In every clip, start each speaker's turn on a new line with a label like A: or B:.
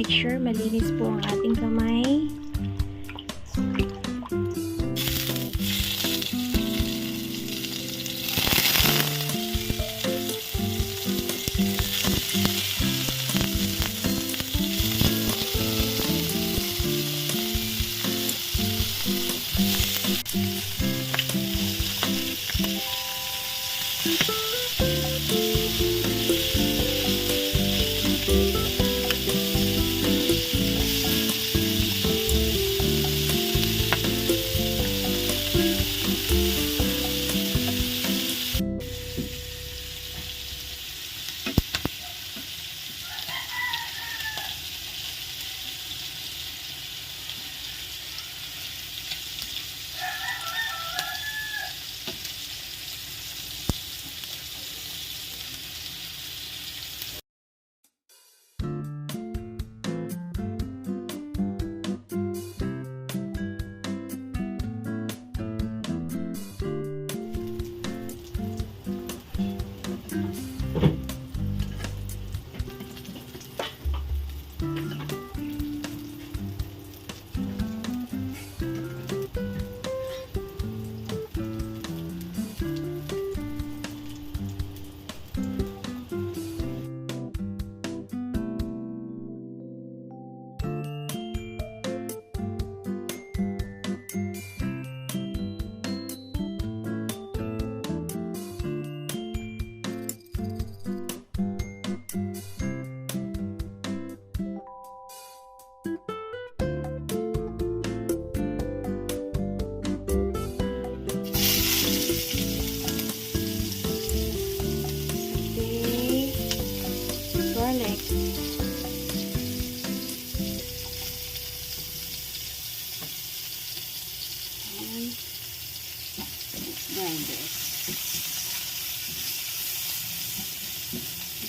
A: make sure malinis po ang ating kamay.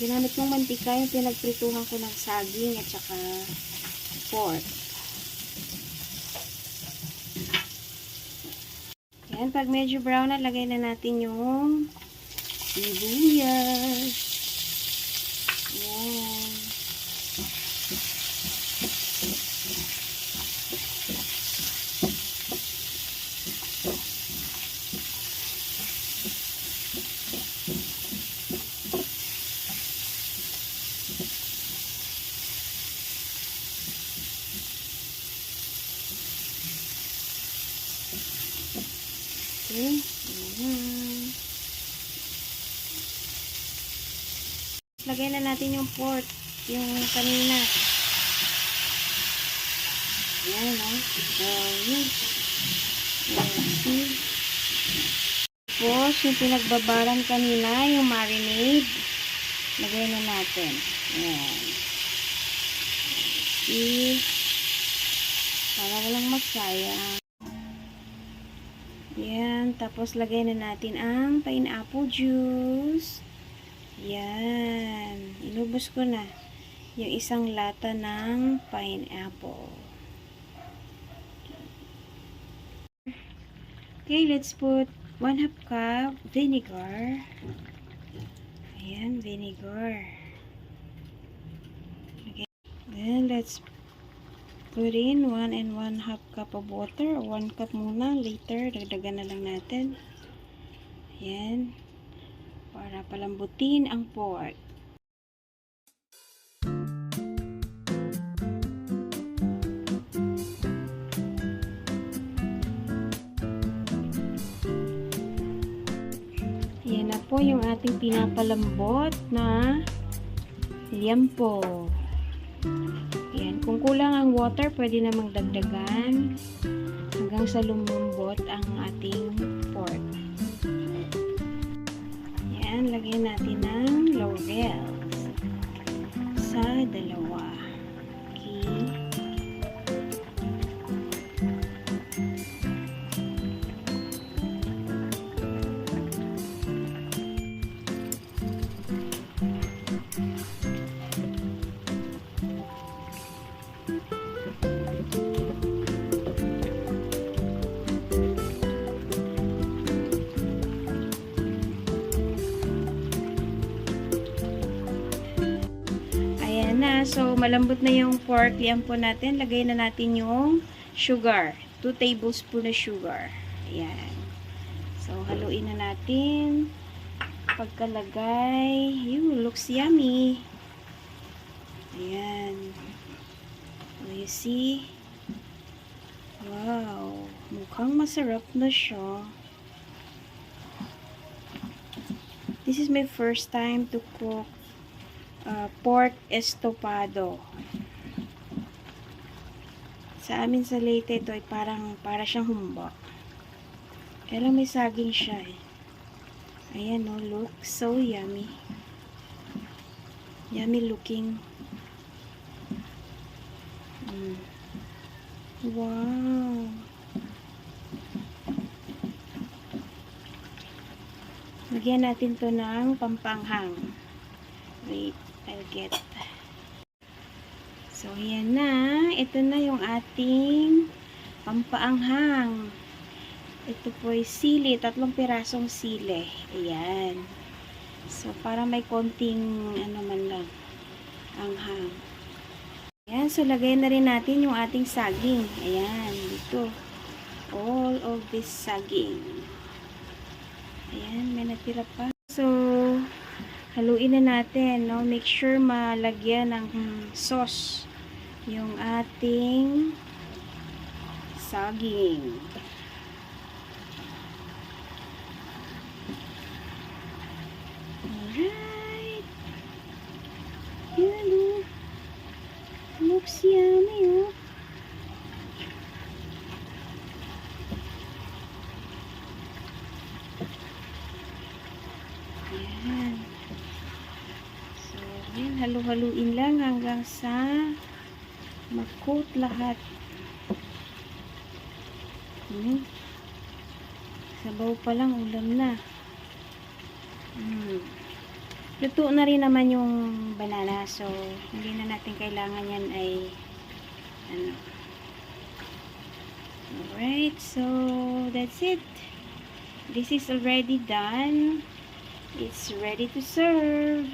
A: Ginamit kong mantika yung pinagprituhan ko ng saging at saka pork. Yan, pag medyo brown na, lagay na natin yung sibuyas. Yan. Okay. Lagay na natin yung pork, yung kanina. Ayan, o. Tapos, yung pinagbabaran kanina, yung marinade, lagay na natin. Ayan. See? Para walang masayang. Yan, tapos lagay na natin ang pineapple juice. Yan, inubos ko na yung isang lata ng pineapple. Okay, let's put 1/2 cup vinegar. Ayan, vinegar. Okay. Then, let's put in 1 1/2 cup of water. 1 cup muna. Later, dagdagan na lang natin. Ayan. Para palambutin ang pork. Ayan na po yung ating pinapalambot na liempo. Ayan, kung kulang ang water, pwede namang dagdagan hanggang sa lumambot ang ating pork. Ayan, lagyan natin ng laurel sa dalawa. Okay. So, malambot na yung pork liampo natin. Lagay na natin yung sugar. 2 tablespoon na sugar. Ayan. So, haluin na natin. Pagkalagay, looks yummy. Ayan. So, you see? Wow. Mukhang masarap na siya. This is my first time to cook pork estofado. Sa amin sa Leyte, ito ay para siyang humba. Pero may saging siya eh. Ayan o, look. So yummy. Yummy looking. Wow. Lagyan natin to ng pampanghang. Wait, I'll get. So, yan na. Ito na yung ating pampaanghang. Ito po ay sili. 3 pirasong sili. Ayan. So, para may konting ano man lang anghang. Ayan. So, lagay na rin natin yung ating saging. Ayan. Dito. All of this saging. Ayan, may natira pa. So, haluin na natin, no? Make sure malagyan ng sauce yung ating saging. Alright. Yan, oh. Looks yummy, oh. Ayan. So, ayan, halu-haluin lang hanggang sa mag-coat lahat. Sabaw pa lang, ulam na. Luto na rin naman yung banana. So, hindi na natin kailangan yan ay ano. Alright, so that's it. This is already done. It's ready to serve.